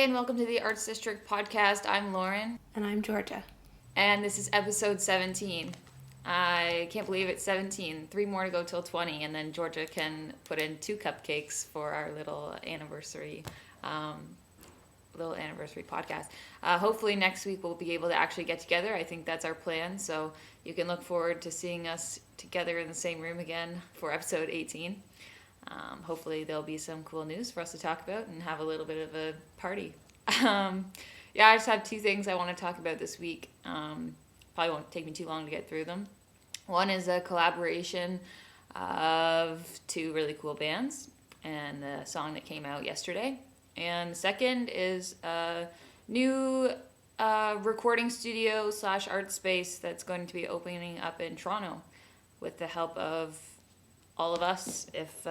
Namaste and welcome to the Arts District podcast. I'm Lauren. And I'm Georgia. And this is episode 17. I can't believe it's 17. 3 more to go till 20, and then Georgia can put in 2 cupcakes for our little anniversary podcast. Hopefully next week we'll be able to actually get together. I think that's our plan. So you can look forward to seeing us together in the same room again for episode 18. Hopefully there'll be some cool news for us to talk about and have a little bit of a party. I just have 2 things I want to talk about this week. Probably won't take me too long to get through them. One is a collaboration of 2 really cool bands and the song that came out yesterday. And the second is a new recording studio / art space that's going to be opening up in Toronto with the help of all of us. If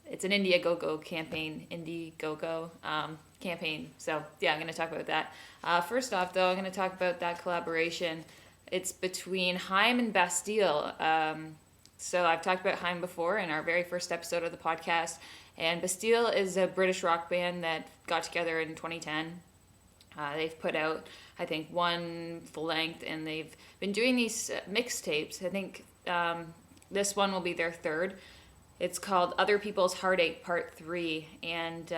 it's an Indiegogo campaign, campaign. So yeah, I'm going to talk about that. First off, though, I'm going to talk about that collaboration. It's between HAIM and Bastille. So I've talked about HAIM before in our very first episode of the podcast. And Bastille is a British rock band that got together in 2010. They've put out, I think, 1 full length, and they've been doing these mixtapes. I think this one will be their 3rd. It's called Other People's Heartache Part 3, and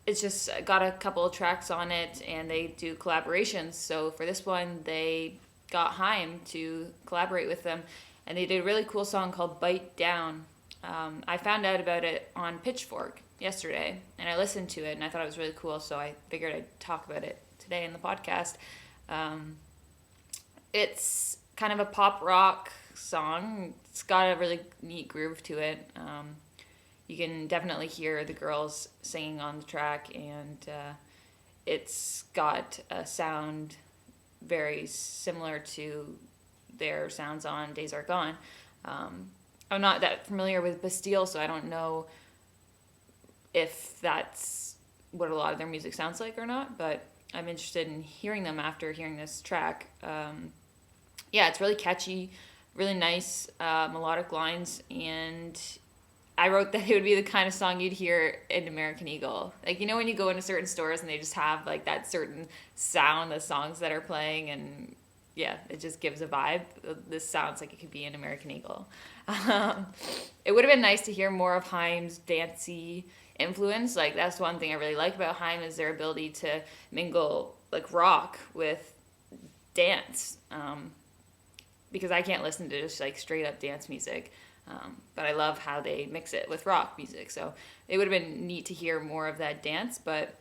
it's just got a couple of tracks on it, and they do collaborations. So for this one, they got HAIM to collaborate with them, and they did a really cool song called Bite Down. I found out about it on Pitchfork yesterday, and I listened to it, and I thought it was really cool, so I figured I'd talk about it today in the podcast. It's kind of a pop rock song. It's got a really neat groove to it. You can definitely hear the girls singing on the track, and it's got a sound very similar to their sounds on Days Are Gone. I'm not that familiar with Bastille, so I don't know if that's what a lot of their music sounds like or not, but I'm interested in hearing them after hearing this track. It's really catchy, really nice melodic lines, and I wrote that it would be the kind of song you'd hear in American Eagle. Like, you know when you go into certain stores and they just have like that certain sound, the songs that are playing, and yeah, it just gives a vibe. This sounds like it could be an American Eagle. It would have been nice to hear more of HAIM's dancey influence. Like, that's one thing I really like about HAIM is their ability to mingle like rock with dance. Because I can't listen to just like straight up dance music. But I love how they mix it with rock music. So it would have been neat to hear more of that dance, but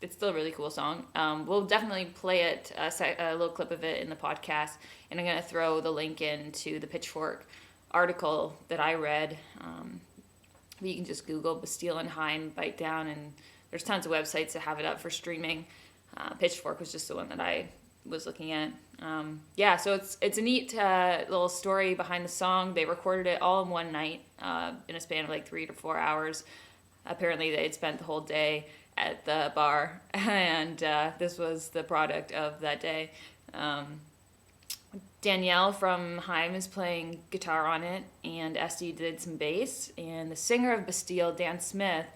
it's still a really cool song. We'll definitely play it, a little clip of it in the podcast, and I'm going to throw the link into the Pitchfork article that I read. You can just Google Bastille and HAIM Bite Down, and there's tons of websites that have it up for streaming. Pitchfork was just the one that I was looking at. So it's a neat little story behind the song. They recorded it all in one night in a span of like 3 to 4 hours. Apparently they had spent the whole day at the bar, and this was the product of that day. Danielle from HAIM is playing guitar on it, and Esty did some bass, and the singer of Bastille, Dan Smith,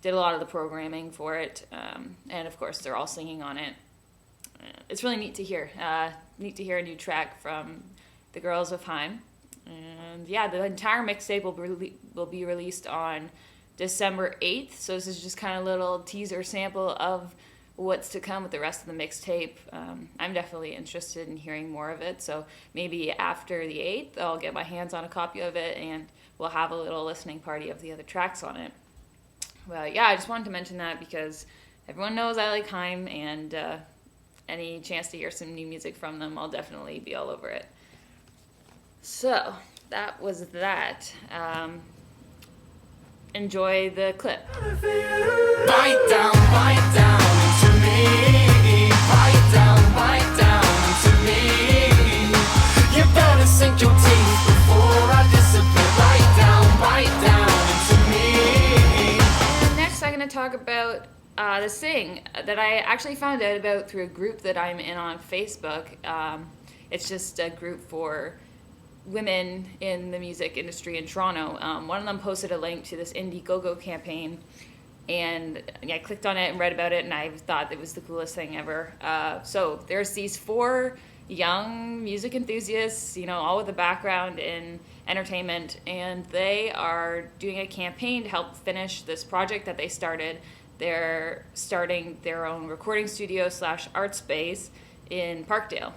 did a lot of the programming for it, and of course they're all singing on it. It's really neat to hear. Neat to hear a new track from the girls of HAIM. And yeah, the entire mixtape will be released on December 8th. So this is just kind of a little teaser sample of what's to come with the rest of the mixtape. I'm definitely interested in hearing more of it. So maybe after the 8th, I'll get my hands on a copy of it and we'll have a little listening party of the other tracks on it. Well, yeah, I just wanted to mention that because everyone knows I like HAIM, and any chance to hear some new music from them, I'll definitely be all over it. So, that was that. Enjoy the clip. Bite down into me. Bite down into me. You better sink your teeth before I disappear. Bite down into me. And next I'm going to talk about this thing that I actually found out about through a group that I'm in on Facebook. It's just a group for women in the music industry in Toronto. One of them posted a link to this Indiegogo campaign And I clicked on it and read about it, and I thought it was the coolest thing ever. So there's these 4 young music enthusiasts, all with a background in entertainment, and they are doing a campaign to help finish this project that they started. They're starting their own recording studio / art space in Parkdale.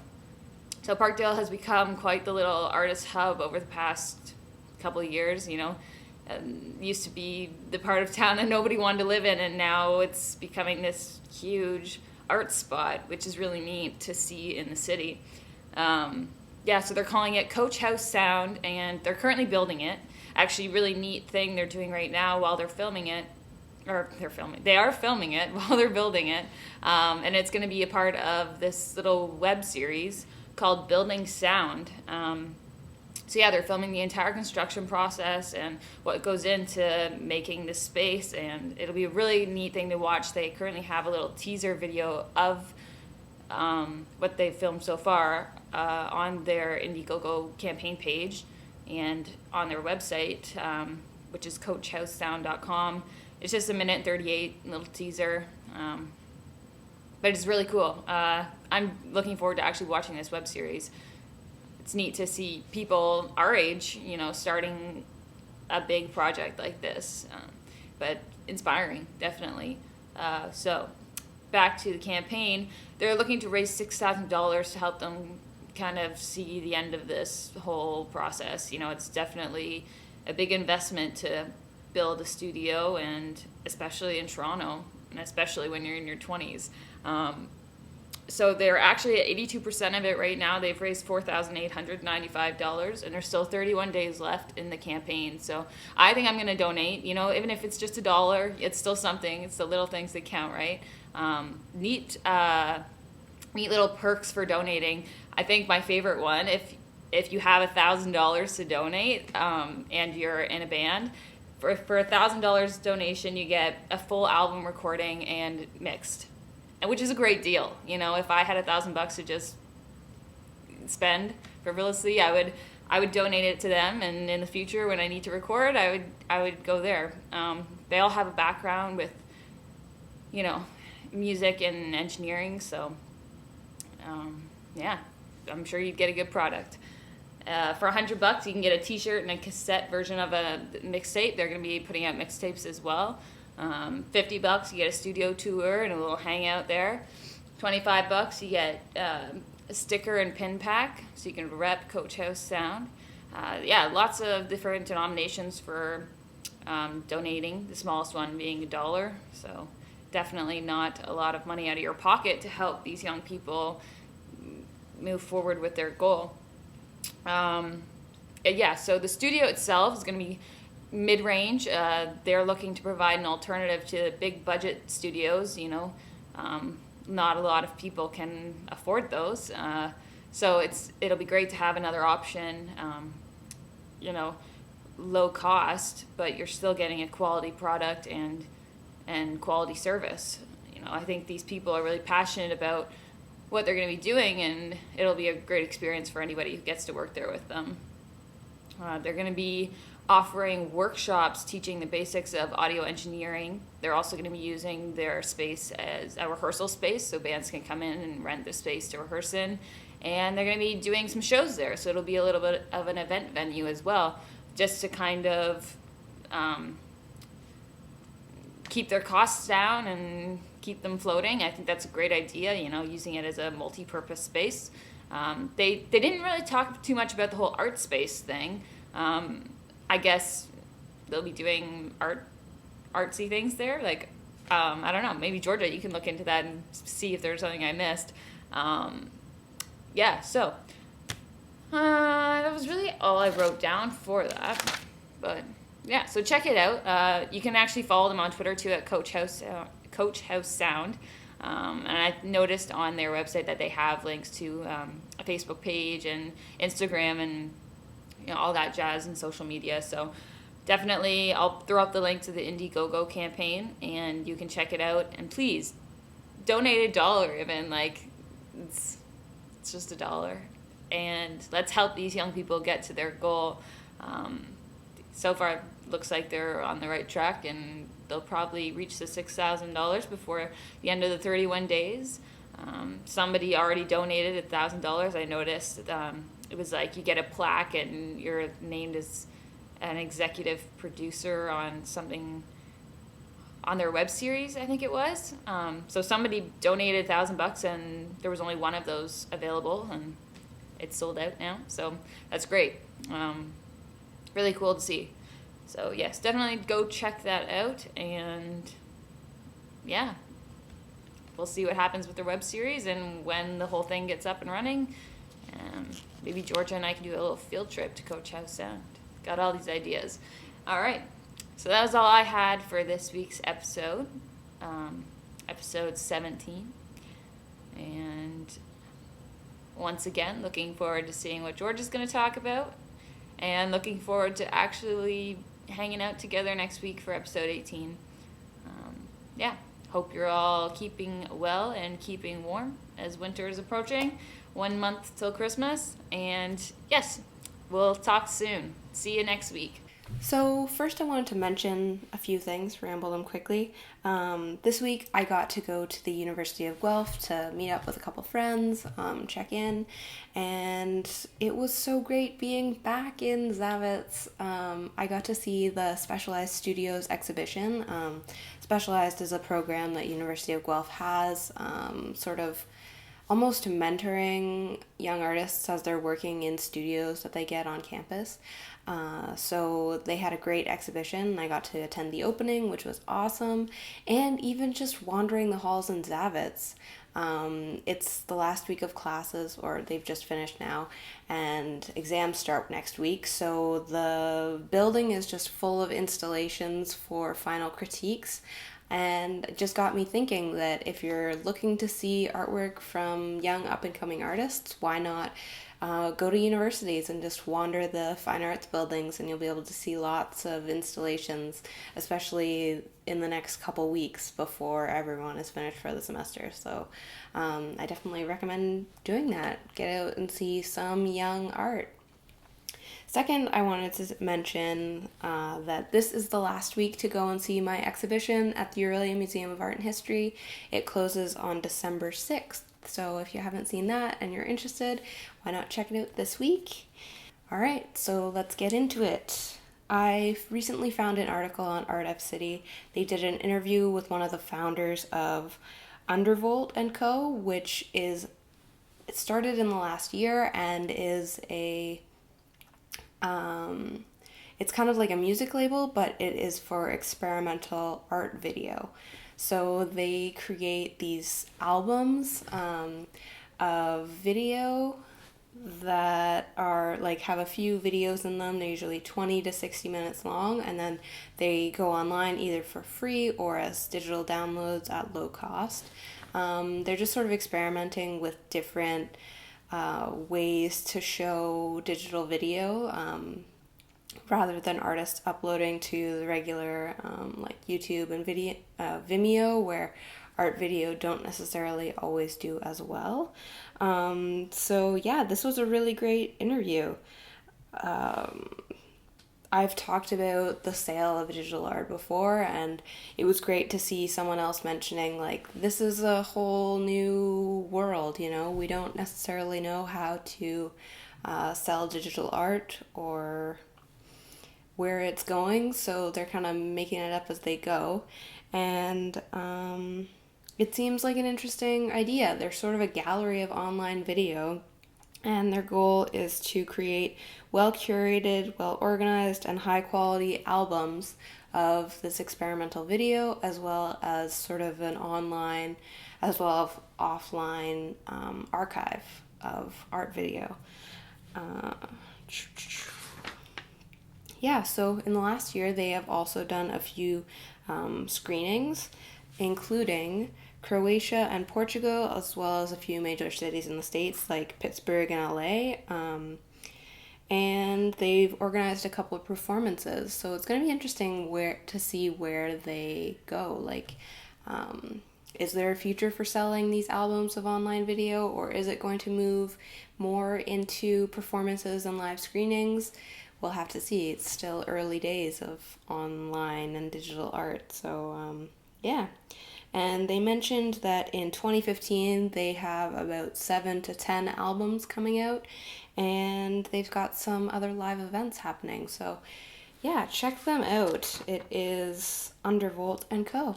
So Parkdale has become quite the little artist hub over the past couple of years, used to be the part of town that nobody wanted to live in, and now it's becoming this huge art spot, which is really neat to see in the city. So they're calling it Coach House Sound, and they're currently building it. Actually, really neat thing they're doing right now while they're filming it, they are filming it while they're building it, and it's going to be a part of this little web series called Building Sound. They're filming the entire construction process and what goes into making this space, and it'll be a really neat thing to watch. They currently have a little teaser video of what they've filmed so far on their Indiegogo campaign page and on their website, which is coachhousesound.com. It's just 1:38 little teaser, but it's really cool. I'm looking forward to actually watching this web series. It's neat to see people our age, starting a big project like this, but inspiring, definitely. So back to the campaign, they're looking to raise $6,000 to help them kind of see the end of this whole process. It's definitely a big investment to build a studio, and especially in Toronto, and especially when you're in your 20s. So they're actually at 82% of it right now. They've raised $4,895, and there's still 31 days left in the campaign. So I think I'm going to donate. Even if it's just $1, it's still something. It's the little things that count, right? Neat little perks for donating. I think my favorite one, if you have $1,000 to donate, and you're in a band, for $1,000 donation, you get a full album recording and mixed, which is a great deal. If I had $1,000 to just spend frivolously, I would donate it to them, and in the future when I need to record, I would go there. They all have a background with music and engineering, so I'm sure you'd get a good product. For $100, you can get a t-shirt and a cassette version of a mixtape. They're going to be putting out mixtapes as well. $50, you get a studio tour and a little hangout there. $25, you get a sticker and pin pack, so you can rep Coach House Sound. Lots of different denominations for donating, the smallest one being $1. So definitely not a lot of money out of your pocket to help these young people move forward with their goal. So the studio itself is going to be mid-range. They're looking to provide an alternative to big budget studios. Not a lot of people can afford those. So it'll be great to have another option, low cost, but you're still getting a quality product and quality service. I think these people are really passionate about what they're going to be doing, and it'll be a great experience for anybody who gets to work there with them. They're going to be offering workshops teaching the basics of audio engineering. They're also going to be using their space as a rehearsal space, so bands can come in and rent the space to rehearse in. And they're going to be doing some shows there, so it'll be a little bit of an event venue as well, just to kind of keep their costs down and keep them floating. I think that's a great idea, using it as a multi-purpose space. They didn't really talk too much about the whole art space thing. I guess they'll be doing artsy things there. Like, I don't know, maybe Georgia, you can look into that and see if there's something I missed. So that was really all I wrote down for that. But yeah, so check it out. You can actually follow them on Twitter too at Coach House Sound. And I noticed on their website that they have links to a Facebook page and Instagram and all that jazz and social media. So definitely I'll throw up the link to the Indiegogo campaign and you can check it out. And please donate $1 even. Like, it's just $1. And let's help these young people get to their goal. So far it looks like they're on the right track, and they'll probably reach the $6,000 before the end of the 31 days. Somebody already donated $1,000. I noticed it was like you get a plaque and you're named as an executive producer on something on their web series, I think it was. So somebody donated $1,000 and there was only one of those available, and it's sold out now. So that's great. Really cool to see. So yes, definitely go check that out, and yeah, we'll see what happens with their web series and when the whole thing gets up and running. Maybe Georgia and I can do a little field trip to Coach House Sound. Got all these ideas. All right, so that was all I had for this week's episode, episode 17. And once again, looking forward to seeing what Georgia's going to talk about, and looking forward to actually hanging out together next week for episode 18. Yeah, hope you're all keeping well and keeping warm as winter is approaching. 1 month till Christmas. And yes, we'll talk soon. See you next week. So first I wanted to mention a few things, ramble them quickly. This week I got to go to the University of Guelph to meet up with a couple friends, check in, and it was so great being back in Zavitz. I got to see the Specialized Studios exhibition. Specialized is a program that University of Guelph has, sort of almost mentoring young artists as they're working in studios that they get on campus. So they had a great exhibition. I got to attend the opening, which was awesome. And even just wandering the halls in Zavitz. It's the last week of classes, or they've just finished now, and exams start next week. So the building is just full of installations for final critiques. And it just got me thinking that if you're looking to see artwork from young up-and-coming artists, why not go to universities and just wander the fine arts buildings, and you'll be able to see lots of installations, especially in the next couple weeks before everyone is finished for the semester. So I definitely recommend doing that. Get out and see some young art. Second, I wanted to mention that this is the last week to go and see my exhibition at the Aurelia Museum of Art and History. It closes on December 6th. So if you haven't seen that and you're interested, why not check it out this week? All right, so let's get into it. I recently found an article on Art F City. They did an interview with one of the founders of Undervolt Co, which it started in the last year and is it's kind of like a music label, but it is for experimental art video. So they create these albums of video that are have a few videos in them. They're usually 20 to 60 minutes long, and then they go online either for free or as digital downloads at low cost. They're just sort of experimenting with different ways to show digital video rather than artists uploading to the regular YouTube and Vimeo, where art video don't necessarily always do as well. So yeah, this was a really great interview. I've talked about the sale of digital art before, and it was great to see someone else mentioning this is a whole new world. We don't necessarily know how to sell digital art or where it's going, so they're kind of making it up as they go. And it seems like an interesting idea. They're sort of a gallery of online video, and their goal is to create well-curated, well-organized, and high-quality albums of this experimental video, as well as sort of an online as well as offline archive of art video. So in the last year, they have also done a few screenings, including Croatia and Portugal, as well as a few major cities in the States like Pittsburgh and LA. And they've organized a couple of performances, so it's going to be interesting to see where they go. Is there a future for selling these albums of online video, or is it going to move more into performances and live screenings? we'll have to see. It's still early days of online and digital art, so yeah. And they mentioned that in 2015 they have about 7 to 10 albums coming out, and they've got some other live events happening. So yeah, check them out. It is Undervolt Co.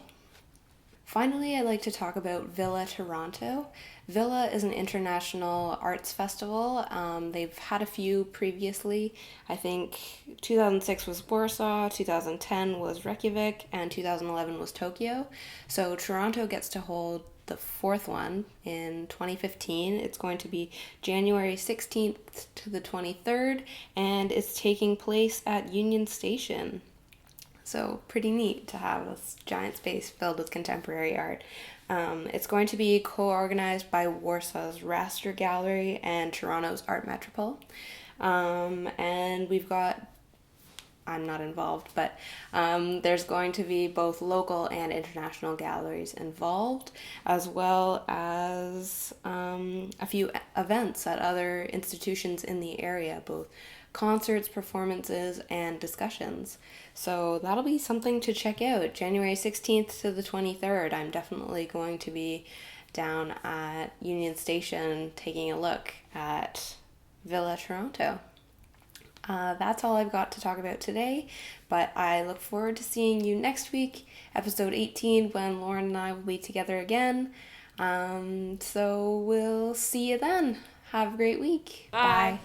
Finally, I'd like to talk about Villa Toronto. Villa is an international arts festival. They've had a few previously. I think 2006 was Warsaw, 2010 was Reykjavik, and 2011 was Tokyo. So Toronto gets to hold the fourth one in 2015. It's going to be January 16th to the 23rd, and it's taking place at Union Station. So pretty neat to have this giant space filled with contemporary art. It's going to be co-organized by Warsaw's Raster Gallery and Toronto's Art Metropole. And we've got, I'm not involved, but there's going to be both local and international galleries involved, as well as a few events at other institutions in the area, both concerts, performances, and discussions. So that'll be something to check out. January 16th to the 23rd, I'm definitely going to be down at Union Station taking a look at Villa Toronto. That's all I've got to talk about today, but I look forward to seeing you next week, episode 18, when Lauren and I will be together again. So we'll see you then. Have a great week. Bye. Bye.